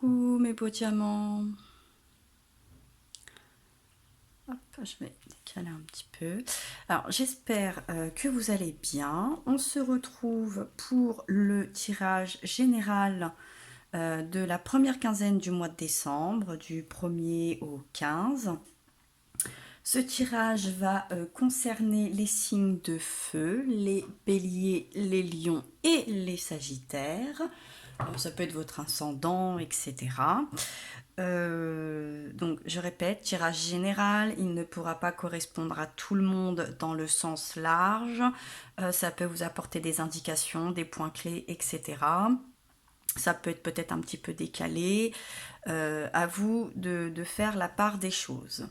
Coucou mes beaux diamants. Hop, je vais décaler un petit peu. Alors j'espère que vous allez bien. On se retrouve pour le tirage général de la première quinzaine du mois de décembre, du 1er au 15. Ce tirage va concerner les signes de feu, les béliers, les lions et les sagittaires. Alors, ça peut être votre ascendant, etc. Donc je répète, tirage général, il ne pourra pas correspondre à tout le monde dans le sens large. Ça peut vous apporter des indications, des points clés, etc. Ça peut être peut-être un petit peu décalé. À vous de faire la part des choses.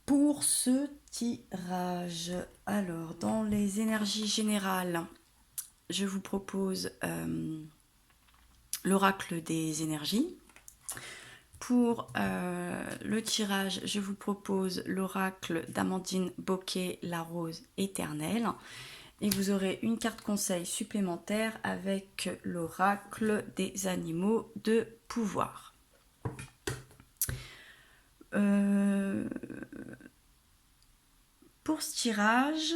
Pour ce tirage, alors dans les énergies générales, je vous propose l'oracle des énergies. Pour le tirage, je vous propose l'oracle d'Amandine Bocquet, la rose éternelle. Et vous aurez une carte conseil supplémentaire avec l'oracle des animaux de pouvoir. Pour ce tirage,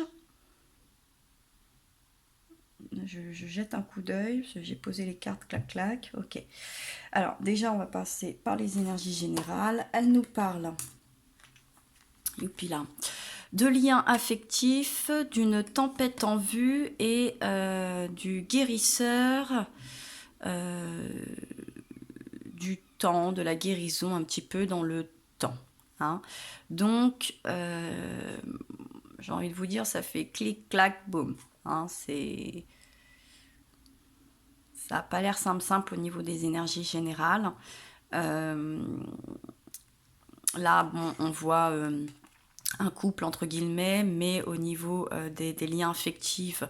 je jette un coup d'œil, j'ai posé les cartes, clac clac, ok. Alors déjà on va passer par les énergies générales. Elle nous parle, youpi là, de liens affectifs, d'une tempête en vue et du guérisseur, du temps, de la guérison un petit peu dans le temps. Hein. Donc j'ai envie de vous dire, ça fait clic clac boum. Hein, c'est... Ça n'a pas l'air simple au niveau des énergies générales. Là, bon, on voit un couple entre guillemets, mais au niveau des liens affectifs,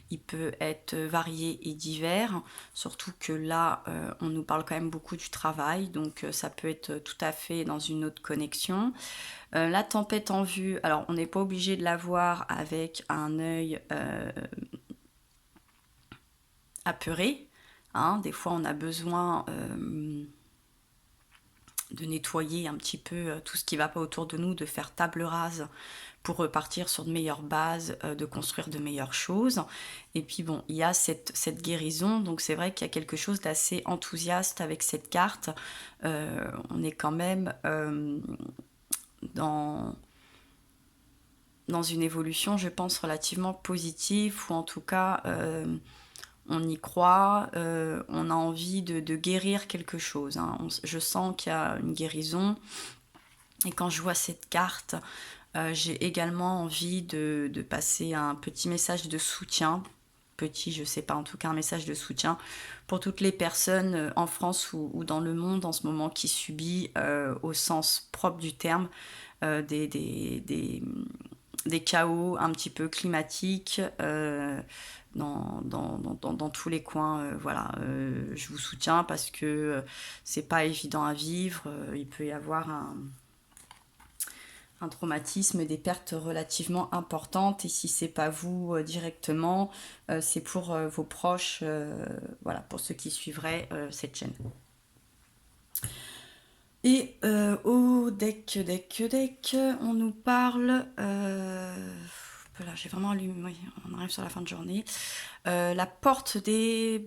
il peut être varié et divers. Surtout que là, on nous parle quand même beaucoup du travail, donc ça peut être tout à fait dans une autre connexion. La tempête en vue, alors on n'est pas obligé de la voir avec un œil apeuré. Hein, des fois, on a besoin de nettoyer un petit peu tout ce qui ne va pas autour de nous, de faire table rase pour repartir sur de meilleures bases, de construire de meilleures choses. Et puis bon, il y a cette guérison, donc c'est vrai qu'il y a quelque chose d'assez enthousiaste avec cette carte. On est quand même dans une évolution, je pense, relativement positive, ou en tout cas... on y croit, on a envie de guérir quelque chose. Hein. Je sens qu'il y a une guérison. Et quand je vois cette carte, j'ai également envie de passer un petit message de soutien. Petit, je sais pas, en tout cas un message de soutien pour toutes les personnes en France ou dans le monde en ce moment qui subit, au sens propre du terme, des chaos un petit peu climatiques dans tous les coins. Voilà, je vous soutiens parce que c'est pas évident à vivre. Il peut y avoir un traumatisme, des pertes relativement importantes, et si c'est pas vous directement, c'est pour vos proches, voilà, pour ceux qui suivraient cette chaîne. Et au deck, on nous parle, là j'ai vraiment allumé, oui, on arrive sur la fin de journée, la porte des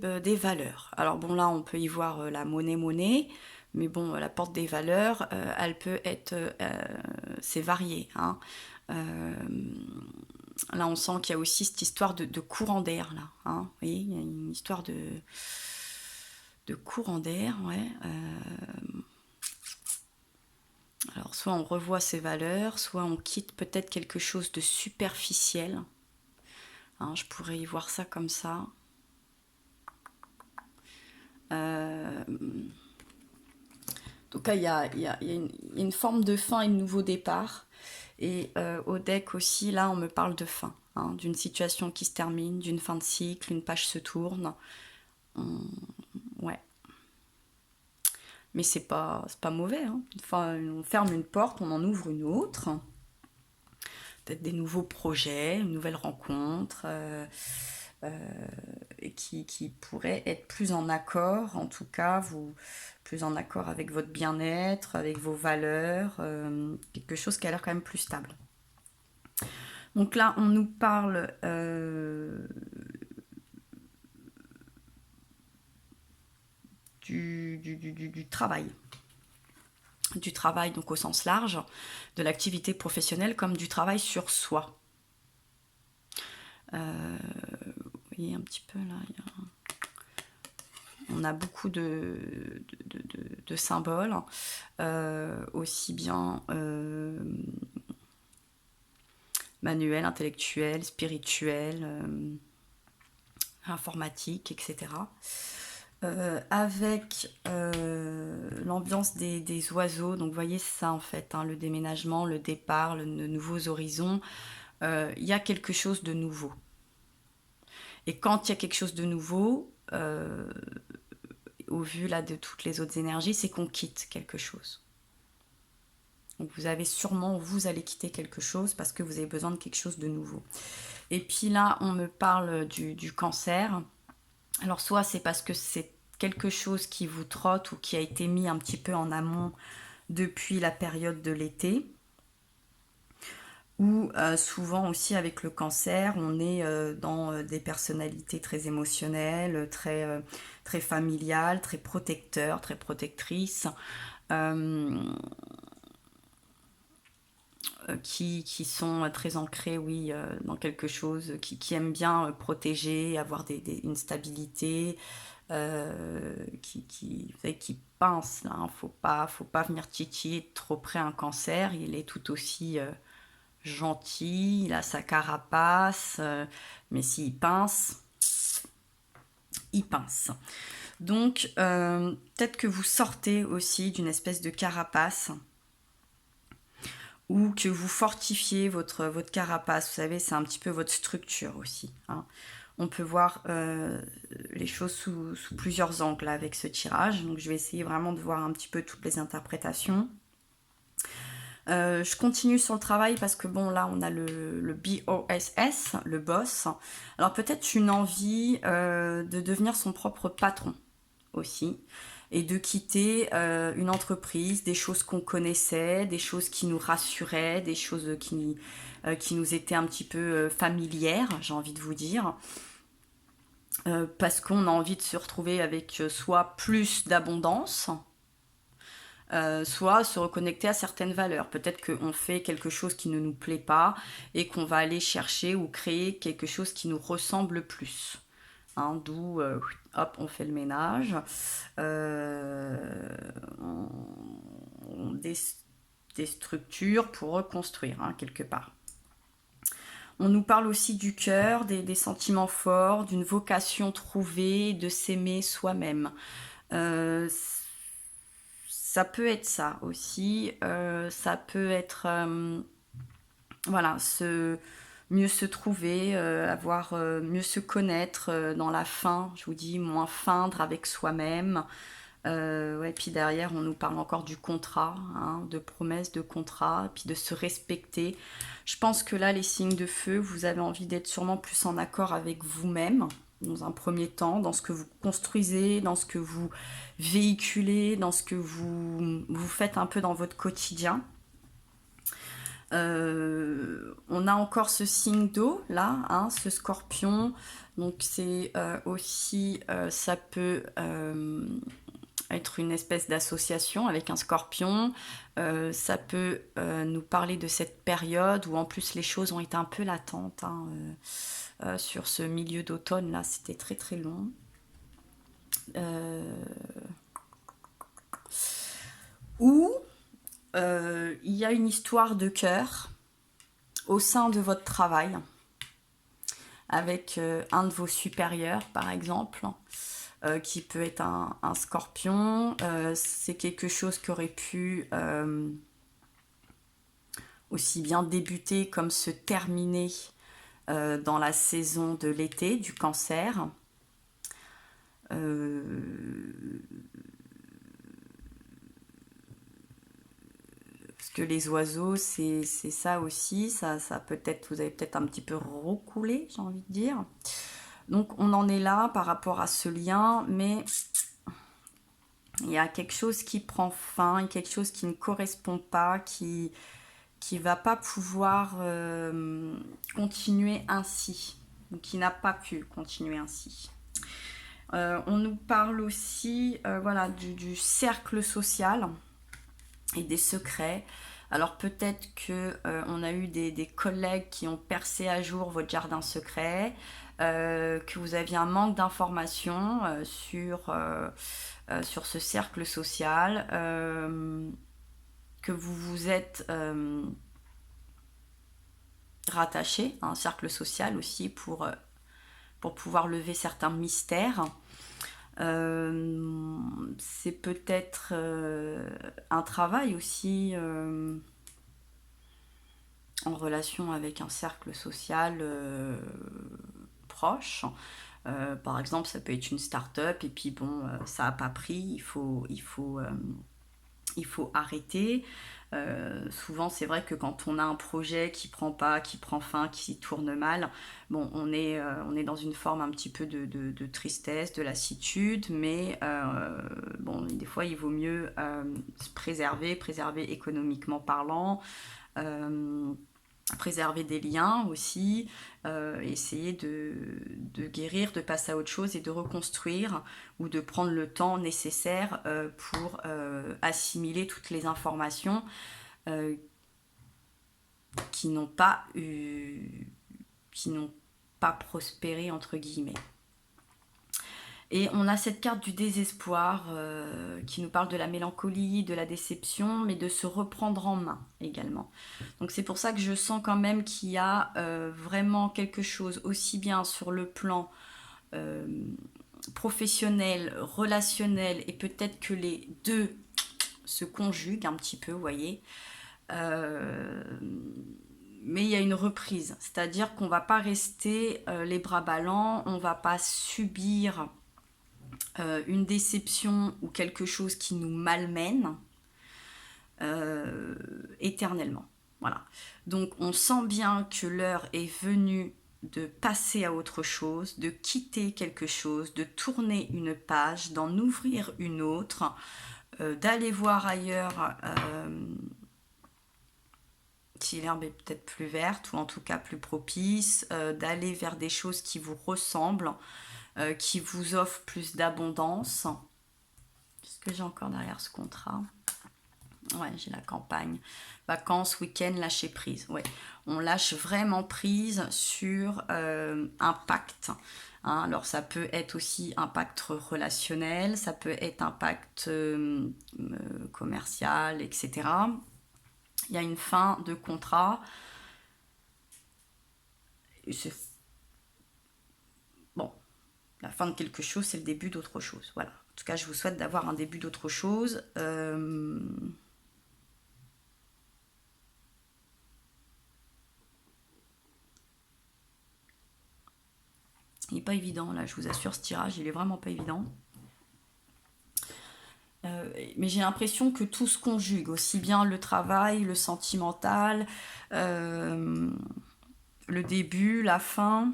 valeurs. Alors bon, là on peut y voir la monnaie, mais bon, la porte des valeurs, elle peut être, c'est varié. Hein. Là on sent qu'il y a aussi cette histoire de courant d'air, là. Hein. Vous voyez, il y a une histoire de courant d'air, ouais. Alors, soit on revoit ses valeurs, soit on quitte peut-être quelque chose de superficiel. Hein, je pourrais y voir ça comme ça. Donc là, il y a une forme de fin et de nouveau départ. Et au deck aussi, là, on me parle de fin. Hein, d'une situation qui se termine, d'une fin de cycle, une page se tourne. Ouais. Mais c'est pas mauvais. Hein. Enfin, on ferme une porte, on en ouvre une autre. Peut-être des nouveaux projets, une nouvelle rencontre qui pourrait être plus en accord, en tout cas, plus en accord avec votre bien-être, avec vos valeurs, quelque chose qui a l'air quand même plus stable. Donc là, on nous parle du travail. Du travail donc au sens large, de l'activité professionnelle comme du travail sur soi. Vous voyez un petit peu là, on a beaucoup de symboles, aussi bien manuels, intellectuels, spirituels, informatiques, etc. Avec l'ambiance des oiseaux, donc vous voyez ça en fait, hein, le déménagement, le départ, de nouveaux horizons, il y a quelque chose de nouveau. Et quand il y a quelque chose de nouveau, au vu là de toutes les autres énergies, c'est qu'on quitte quelque chose. Donc vous allez quitter quelque chose parce que vous avez besoin de quelque chose de nouveau. Et puis là, on me parle du cancer. Alors soit c'est parce que c'est quelque chose qui vous trotte ou qui a été mis un petit peu en amont depuis la période de l'été, ou souvent aussi avec le cancer, on est dans des personnalités très émotionnelles, très familiales, très protecteurs, très protectrices, qui sont très ancrées, oui, dans quelque chose, qui aiment bien protéger, avoir une stabilité, vous savez, qui pince, là, hein. Faut pas venir titiller trop près un cancer, il est tout aussi gentil, il a sa carapace, mais s'il pince, il pince. Donc, peut-être que vous sortez aussi d'une espèce de carapace, ou que vous fortifiez votre carapace. Vous savez, c'est un petit peu votre structure aussi, hein. On peut voir les choses sous plusieurs angles là, avec ce tirage. Donc, je vais essayer vraiment de voir un petit peu toutes les interprétations. Je continue sur le travail parce que bon, là, on a le BOSS, le boss. Alors, peut-être une envie de devenir son propre patron aussi, et de quitter une entreprise, des choses qu'on connaissait, des choses qui nous rassuraient, des choses qui nous étaient un petit peu familières, j'ai envie de vous dire. Parce qu'on a envie de se retrouver avec soit plus d'abondance, soit se reconnecter à certaines valeurs. Peut-être qu'on fait quelque chose qui ne nous plaît pas et qu'on va aller chercher ou créer quelque chose qui nous ressemble plus. Hein, d'où, hop, on fait le ménage. On déstructure pour reconstruire, hein, quelque part. On nous parle aussi du cœur, des sentiments forts, d'une vocation trouvée, de s'aimer soi-même. Ça peut être ça aussi. Ça peut être, voilà, mieux se trouver, mieux se connaître dans la fin, je vous dis, moins feindre avec soi-même. Ouais, puis derrière, on nous parle encore du contrat, hein, de promesses de contrat, puis de se respecter. Je pense que là, les signes de feu, vous avez envie d'être sûrement plus en accord avec vous-même, dans un premier temps, dans ce que vous construisez, dans ce que vous véhiculez, dans ce que vous faites un peu dans votre quotidien. On a encore ce signe d'eau là, hein, ce scorpion. Donc c'est aussi, ça peut être une espèce d'association avec un scorpion. Ça peut nous parler de cette période où en plus les choses ont été un peu latentes, hein, sur ce milieu d'automne là, c'était très très long. Ou il y a une histoire de cœur au sein de votre travail avec un de vos supérieurs par exemple, qui peut être un scorpion. C'est quelque chose qui aurait pu aussi bien débuter comme se terminer dans la saison de l'été du cancer. Parce que les oiseaux, c'est ça aussi, ça peut-être, vous avez peut-être un petit peu recoulé, j'ai envie de dire. Donc on en est là par rapport à ce lien, mais il y a quelque chose qui prend fin, quelque chose qui ne correspond pas, qui va pas pouvoir continuer ainsi, ou qui n'a pas pu continuer ainsi. On nous parle aussi voilà, du cercle social et des secrets. Alors peut-être que on a eu des collègues qui ont percé à jour votre jardin secret, que vous aviez un manque d'informations sur ce cercle social, que vous vous êtes rattaché à un cercle social aussi pour pouvoir lever certains mystères. C'est peut-être un travail aussi en relation avec un cercle social proche. Par exemple, ça peut être une start-up et puis bon, ça n'a pas pris, il faut arrêter. Souvent, c'est vrai que quand on a un projet qui prend pas, qui prend fin, qui tourne mal, bon, on est dans une forme un petit peu de tristesse, de lassitude, mais bon, des fois, il vaut mieux se préserver économiquement parlant, préserver des liens aussi, essayer de guérir, de passer à autre chose et de reconstruire ou de prendre le temps nécessaire pour assimiler toutes les informations euh, qui n'ont pas prospéré entre guillemets. Et on a cette carte du désespoir qui nous parle de la mélancolie, de la déception, mais de se reprendre en main également. Donc c'est pour ça que je sens quand même qu'il y a vraiment quelque chose, aussi bien sur le plan professionnel, relationnel, et peut-être que les deux se conjuguent un petit peu, vous voyez. Mais il y a une reprise, c'est-à-dire qu'on ne va pas rester les bras ballants, on ne va pas subir une déception ou quelque chose qui nous malmène éternellement. Voilà. Donc on sent bien que l'heure est venue de passer à autre chose, de quitter quelque chose, de tourner une page, d'en ouvrir une autre, d'aller voir ailleurs si l'herbe est peut-être plus verte ou en tout cas plus propice, d'aller vers des choses qui vous ressemblent, qui vous offrent plus d'abondance. Qu'est-ce que j'ai encore derrière ce contrat ? Ouais, j'ai la campagne. Vacances, week-end, lâcher prise. Ouais, on lâche vraiment prise sur un pacte. Hein. Alors ça peut être aussi un pacte relationnel, ça peut être un pacte commercial, etc. Il y a une fin de contrat. Bon, la fin de quelque chose, c'est le début d'autre chose. Voilà. En tout cas, je vous souhaite d'avoir un début d'autre chose. Il n'est pas évident, là, je vous assure, ce tirage, il est vraiment pas évident. Mais j'ai l'impression que tout se conjugue, aussi bien le travail, le sentimental, le début, la fin.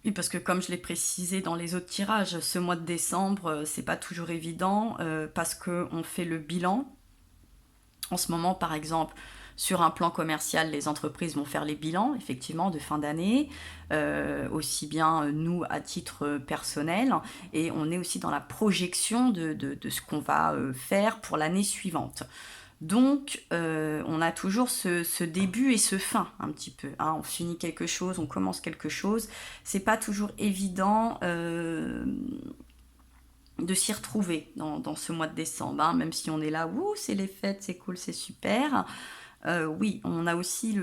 Oui, parce que comme je l'ai précisé dans les autres tirages, ce mois de décembre, c'est pas toujours évident parce qu'on fait le bilan. En ce moment, par exemple, sur un plan commercial, les entreprises vont faire les bilans, effectivement, de fin d'année, aussi bien nous à titre personnel, et on est aussi dans la projection de ce qu'on va faire pour l'année suivante. Donc, on a toujours ce début et ce fin, un petit peu. Hein. On finit quelque chose, on commence quelque chose. C'est pas toujours évident de s'y retrouver dans ce mois de décembre, hein, même si on est là, ouh, c'est les fêtes, c'est cool, c'est super. Oui, on a aussi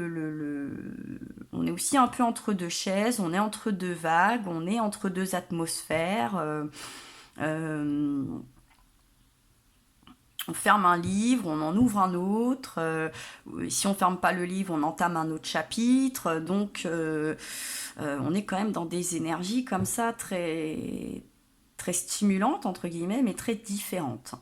on est aussi un peu entre deux chaises, on est entre deux vagues, on est entre deux atmosphères. On ferme un livre, on en ouvre un autre. Si on ferme pas le livre, on entame un autre chapitre. Donc, on est quand même dans des énergies comme ça très très stimulantes entre guillemets, mais très différentes.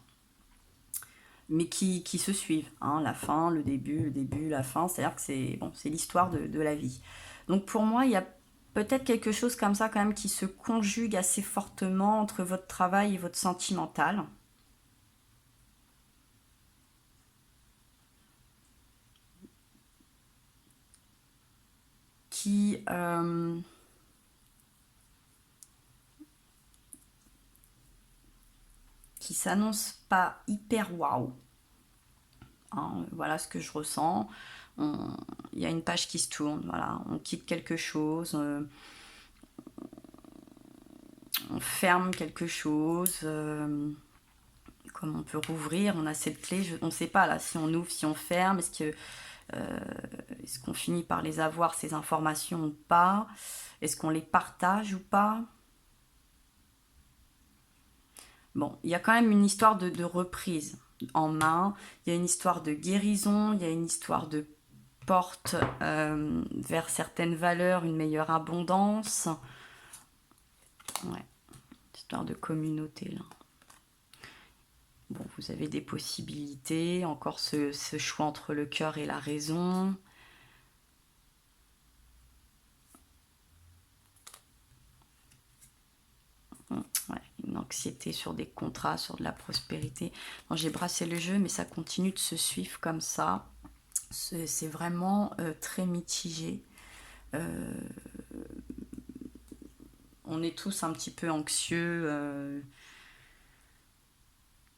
mais qui se suivent, hein, la fin, le début, la fin, c'est-à-dire que c'est bon, c'est l'histoire de la vie. Donc pour moi, il y a peut-être quelque chose comme ça quand même qui se conjugue assez fortement entre votre travail et votre sentimental. Qui, qui s'annonce pas hyper waouh. Hein, voilà ce que je ressens. Il y a une page qui se tourne, voilà, on quitte quelque chose, on ferme quelque chose, comme on peut rouvrir, on a cette clé, on ne sait pas là si on ouvre, si on ferme, euh, est-ce qu'on finit par les avoir ces informations ou pas, est-ce qu'on les partage ou pas. Bon, il y a quand même une histoire de reprise en main, il y a une histoire de guérison, il y a une histoire de porte vers certaines valeurs, une meilleure abondance. Ouais, histoire de communauté là. Bon, vous avez des possibilités, encore ce choix entre le cœur et la raison. Ouais, une anxiété sur des contrats, sur de la prospérité. Bon, j'ai brassé le jeu, mais ça continue de se suivre comme ça. C'est vraiment très mitigé. Euh, on est tous un petit peu anxieux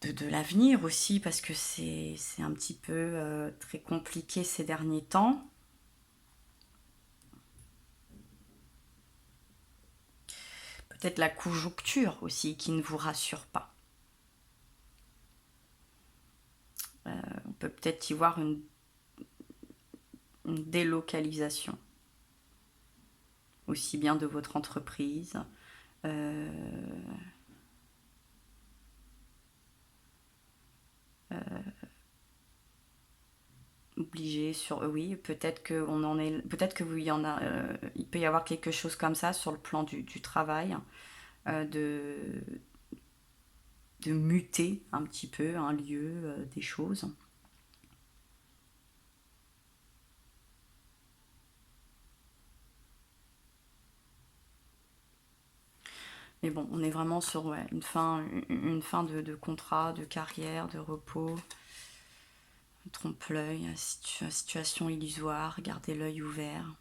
de l'avenir aussi, parce que c'est un petit peu très compliqué ces derniers temps. Peut-être la conjoncture aussi qui ne vous rassure pas. On peut peut-être y voir une délocalisation, aussi bien de votre entreprise. Euh, Obligé sur oui, peut-être que on en est, peut-être que vous y en a, il peut y avoir quelque chose comme ça sur le plan du travail, euh, de de muter un petit peu un lieu, des choses. Mais bon, on est vraiment sur ouais, une fin de contrat, de carrière, de repos. Trompe-l'œil, situation illusoire, gardez l'œil ouvert.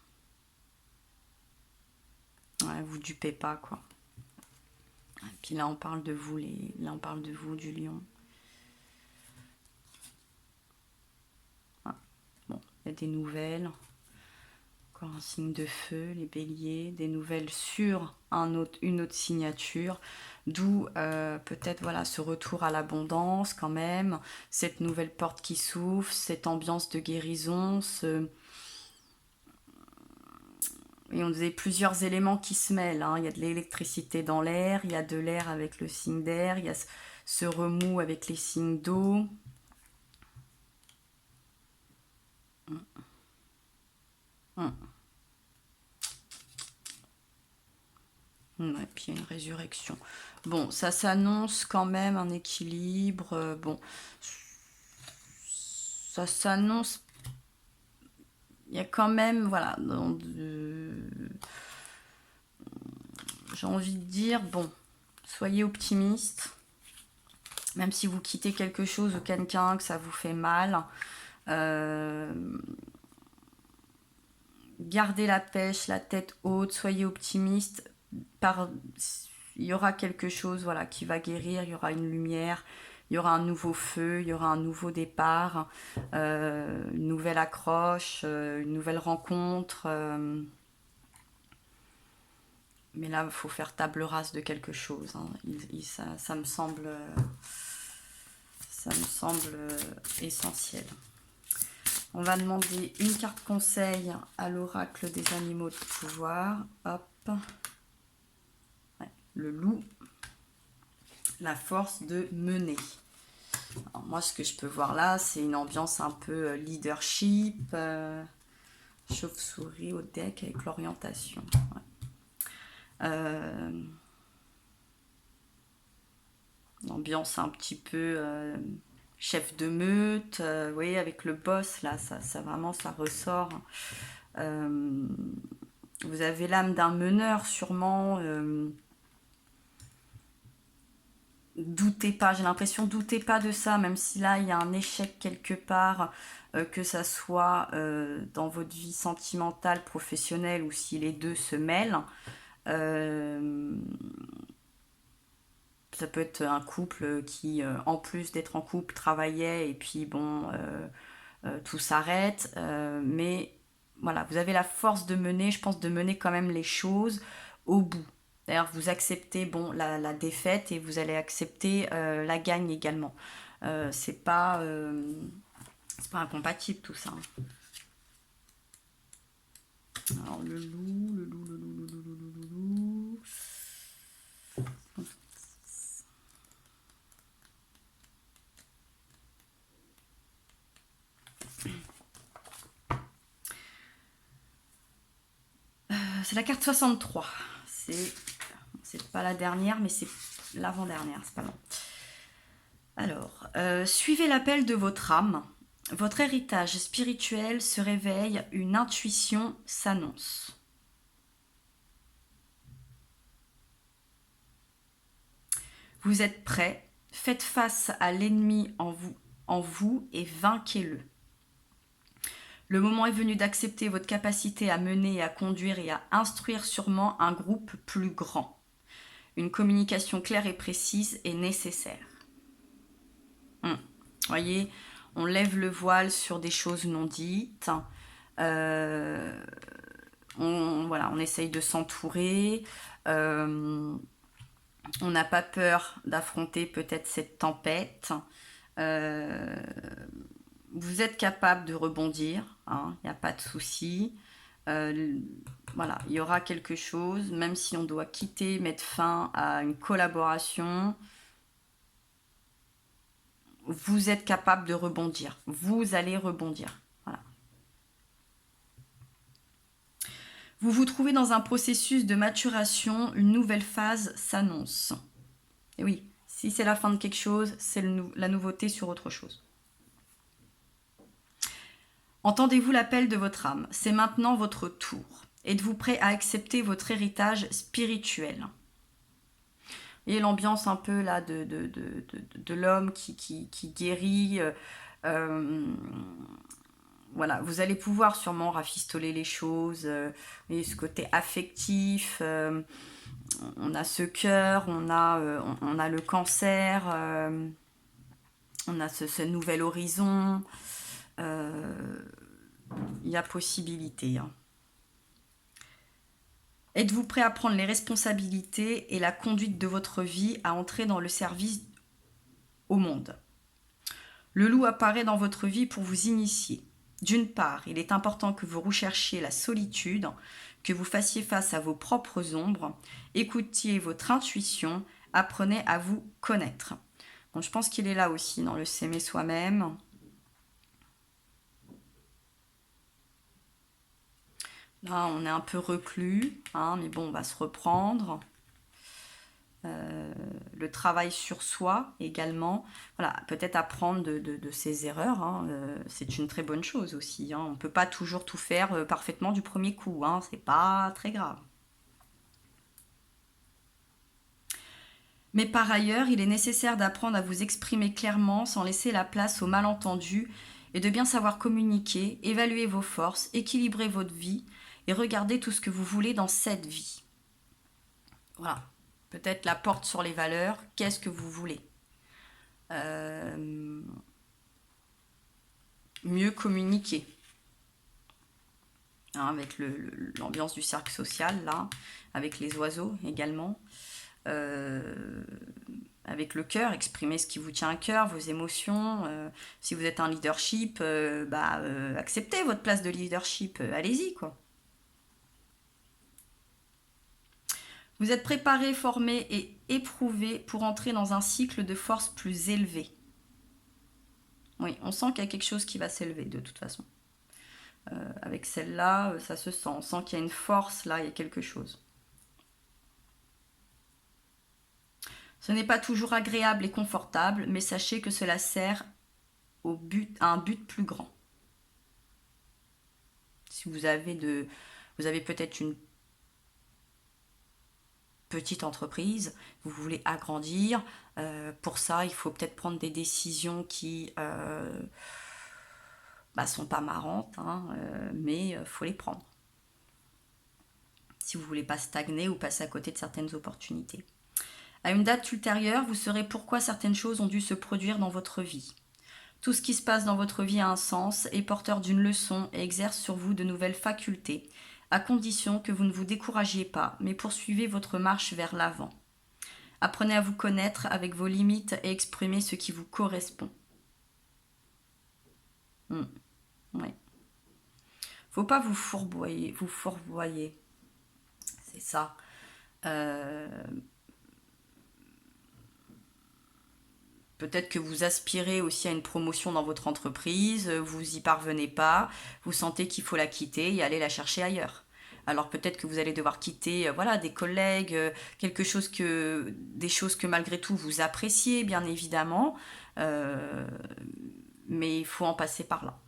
Ouais, vous dupez pas quoi. Et puis là on parle de vous, là on parle de vous, du lion. Ouais. Bon, il y a des nouvelles. Encore un signe de feu, les béliers, des nouvelles sur une autre signature, d'où peut-être voilà ce retour à l'abondance quand même, cette nouvelle porte qui s'ouvre, cette ambiance de guérison, et on disait plusieurs éléments qui se mêlent, hein. Il y a de l'électricité dans l'air, il y a de l'air avec le signe d'air, il y a ce remous avec les signes d'eau. Ouais, puis il y a une résurrection. Bon, ça s'annonce quand même un équilibre. Bon, ça s'annonce. Il y a quand même, voilà, j'ai envie de dire, bon, soyez optimiste. Même si vous quittez quelque chose ou quelqu'un, que ça vous fait mal, euh, gardez la pêche, la tête haute, soyez optimiste. Par, il y aura quelque chose, voilà, qui va guérir. Il y aura une lumière, il y aura un nouveau feu, il y aura un nouveau départ, une nouvelle accroche, une nouvelle rencontre. Mais là, il faut faire table rase de quelque chose, hein. Ça me semble essentiel. On va demander une carte conseil à l'oracle des animaux de pouvoir. Hop. Ouais, le loup. La force de mener. Alors moi, ce que je peux voir là, c'est une ambiance un peu leadership, chauve-souris au deck avec l'orientation. Ouais. Une ambiance un petit peu chef de meute, vous voyez, avec le boss, là, ça vraiment, ça ressort. Vous avez l'âme d'un meneur, sûrement. Doutez pas, j'ai l'impression, doutez pas de ça, même si là, il y a un échec quelque part, que ça soit dans votre vie sentimentale, professionnelle, ou si les deux se mêlent. Euh, Ça peut être un couple qui, en plus d'être en couple, travaillait et puis bon, tout s'arrête. Mais voilà, vous avez la force de mener, je pense, de mener quand même les choses au bout. D'ailleurs, vous acceptez bon, la défaite et vous allez accepter la gagne également. C'est pas incompatible tout ça. Alors le loup, le loup, le loup, le loup, le loup, le loup. C'est la carte 63. C'est pas la dernière, mais c'est l'avant-dernière, c'est pas long. Alors, suivez l'appel de votre âme. Votre héritage spirituel se réveille, une intuition s'annonce. Vous êtes prêt, faites face à l'ennemi en vous et vainquez-le. Le moment est venu d'accepter votre capacité à mener, à conduire et à instruire sûrement un groupe plus grand. Une communication claire et précise est nécessaire. Voyez, on lève le voile sur des choses non dites. On essaye de s'entourer. On n'a pas peur d'affronter peut-être cette tempête. Vous êtes capable de rebondir, il n'y a pas de souci. Voilà, il y aura quelque chose, même si on doit quitter, mettre fin à une collaboration. Vous êtes capable de rebondir. Vous allez rebondir. Voilà. Vous vous trouvez dans un processus de maturation, une nouvelle phase s'annonce. Et oui, si c'est la fin de quelque chose, c'est la nouveauté sur autre chose. Entendez-vous l'appel de votre âme? C'est maintenant votre tour. Êtes-vous prêt à accepter votre héritage spirituel? Et l'ambiance un peu là de l'homme qui guérit. Voilà, vous allez pouvoir sûrement rafistoler les choses. Et ce côté affectif. On a ce cœur, on a le cancer. On a ce nouvel horizon. Il y a possibilité. Êtes-vous prêt à prendre les responsabilités et la conduite de votre vie, à entrer dans le service au monde? Le loup apparaît dans votre vie pour vous initier. D'une part, il est important que vous recherchiez la solitude, que vous fassiez face à vos propres ombres, écoutiez votre intuition, apprenez à vous connaître. Donc, je pense qu'il est là aussi dans le s'aimer soi-même. Là, on est un peu reclus, mais bon, on va se reprendre. Le travail sur soi également. Voilà, peut-être apprendre de ses erreurs. C'est une très bonne chose aussi. On ne peut pas toujours tout faire parfaitement du premier coup. C'est pas très grave. Mais par ailleurs, il est nécessaire d'apprendre à vous exprimer clairement sans laisser la place aux malentendus et de bien savoir communiquer, évaluer vos forces, équilibrer votre vie et regarder tout ce que vous voulez dans cette vie. Voilà. Peut-être la porte sur les valeurs. Qu'est-ce que vous voulez? Mieux communiquer. Avec l'ambiance du cercle social, là. Avec les oiseaux également. Avec le cœur, exprimer ce qui vous tient à cœur, vos émotions. Si vous êtes un leadership, acceptez votre place de leadership. Allez-y, quoi. Vous êtes préparé, formé et éprouvé pour entrer dans un cycle de force plus élevé. Oui, on sent qu'il y a quelque chose qui va s'élever de toute façon. Avec celle-là, ça se sent. On sent qu'il y a une force là, il y a quelque chose. Ce n'est pas toujours agréable et confortable, mais sachez que cela sert à un but plus grand. Si vous avez peut-être une petite entreprise, vous voulez agrandir, pour ça il faut peut-être prendre des décisions qui sont pas marrantes, hein, mais faut les prendre. Si vous voulez pas stagner ou passer à côté de certaines opportunités. À une date ultérieure, vous saurez pourquoi certaines choses ont dû se produire dans votre vie. Tout ce qui se passe dans votre vie a un sens, est porteur d'une leçon et exerce sur vous de nouvelles facultés, à condition que vous ne vous découragiez pas, mais poursuivez votre marche vers l'avant. Apprenez à vous connaître avec vos limites et exprimez ce qui vous correspond. Ouais. Faut pas vous fourvoyer. C'est ça. Peut-être que vous aspirez aussi à une promotion dans votre entreprise, vous y parvenez pas, vous sentez qu'il faut la quitter et aller la chercher ailleurs. Alors peut-être que vous allez devoir quitter des collègues, des choses que malgré tout vous appréciez bien évidemment, mais il faut en passer par là.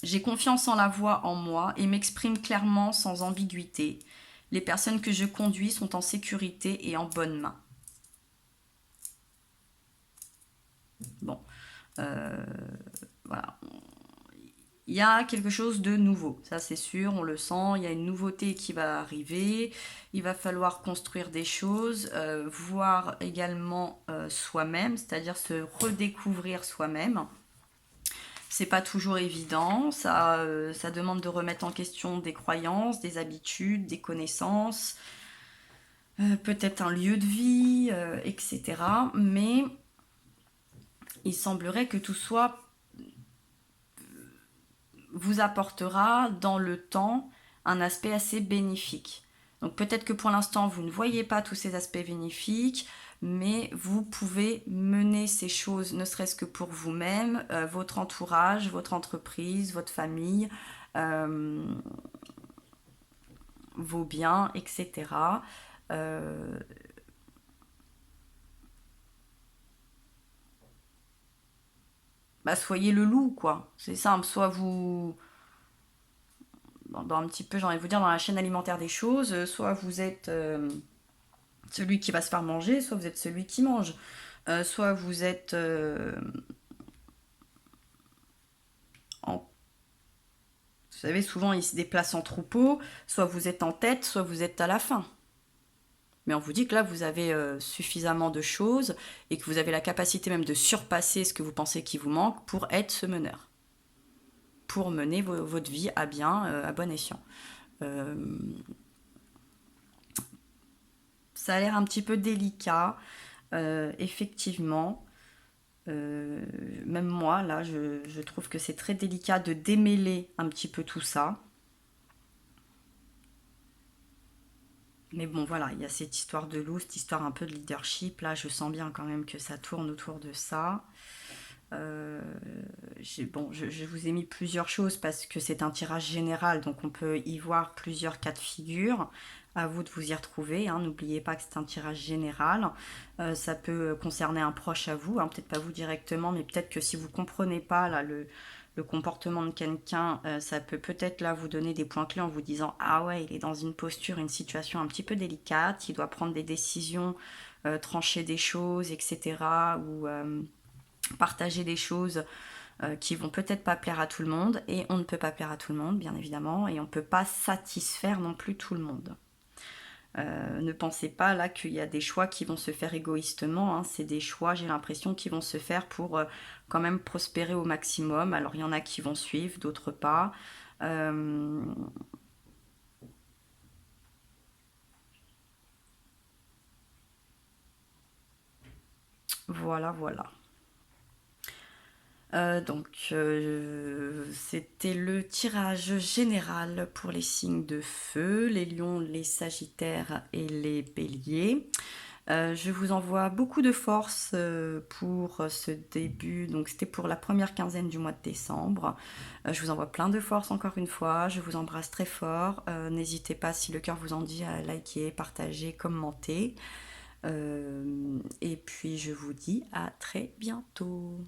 J'ai confiance en la voix en moi et m'exprime clairement sans ambiguïté. Les personnes que je conduis sont en sécurité et en bonne main. Bon, voilà. Il y a quelque chose de nouveau, ça c'est sûr, on le sent, il y a une nouveauté qui va arriver, il va falloir construire des choses, voir également soi-même, c'est-à-dire se redécouvrir soi-même. C'est pas toujours évident, ça demande de remettre en question des croyances, des habitudes, des connaissances, peut-être un lieu de vie, etc. Mais il semblerait que tout soit vous apportera dans le temps un aspect assez bénéfique. Donc peut-être que pour l'instant vous ne voyez pas tous ces aspects bénéfiques, mais vous pouvez mener ces choses ne serait-ce que pour vous-même, votre entourage, votre entreprise, votre famille, vos biens, etc. Soyez le loup, quoi. C'est simple, soit vous... Dans un petit peu, j'ai envie de vous dire, dans la chaîne alimentaire des choses, soit vous êtes celui qui va se faire manger, soit vous êtes celui qui mange. Soit vous êtes en... Vous savez, souvent ils se déplacent en troupeau, soit vous êtes en tête, soit vous êtes à la fin. Mais on vous dit que là, vous avez suffisamment de choses et que vous avez la capacité même de surpasser ce que vous pensez qui vous manque pour être ce meneur. Pour mener votre vie à bien, à bon escient. Ça a l'air un petit peu délicat, effectivement. Même moi, là, je trouve que c'est très délicat de démêler un petit peu tout ça. Mais bon, voilà, il y a cette histoire de loup, cette histoire un peu de leadership. Là, je sens bien quand même que ça tourne autour de ça. Je vous ai mis plusieurs choses parce que c'est un tirage général, donc on peut y voir plusieurs cas de figure. À vous de vous y retrouver, hein. N'oubliez pas que c'est un tirage général. Ça peut concerner un proche à vous, hein, peut-être pas vous directement, mais peut-être que si vous comprenez pas là, le comportement de quelqu'un, ça peut peut-être là vous donner des points clés en vous disant ah ouais, il est dans une posture, une situation un petit peu délicate, il doit prendre des décisions, trancher des choses, etc. ou partager des choses qui vont peut-être pas plaire à tout le monde, et on ne peut pas plaire à tout le monde bien évidemment, et on ne peut pas satisfaire non plus tout le monde. Ne pensez pas là qu'il y a des choix qui vont se faire égoïstement, hein. C'est des choix, j'ai l'impression, qui vont se faire pour quand même prospérer au maximum. Alors il y en a qui vont suivre, d'autres pas. Voilà, voilà. C'était le tirage général pour les signes de feu, les lions, les sagittaires et les béliers. Je vous envoie beaucoup de force pour ce début, donc c'était pour la première quinzaine du mois de décembre. Je vous envoie plein de force encore une fois, je vous embrasse très fort. N'hésitez pas, si le cœur vous en dit, à liker, partager, commenter. Et puis je vous dis à très bientôt.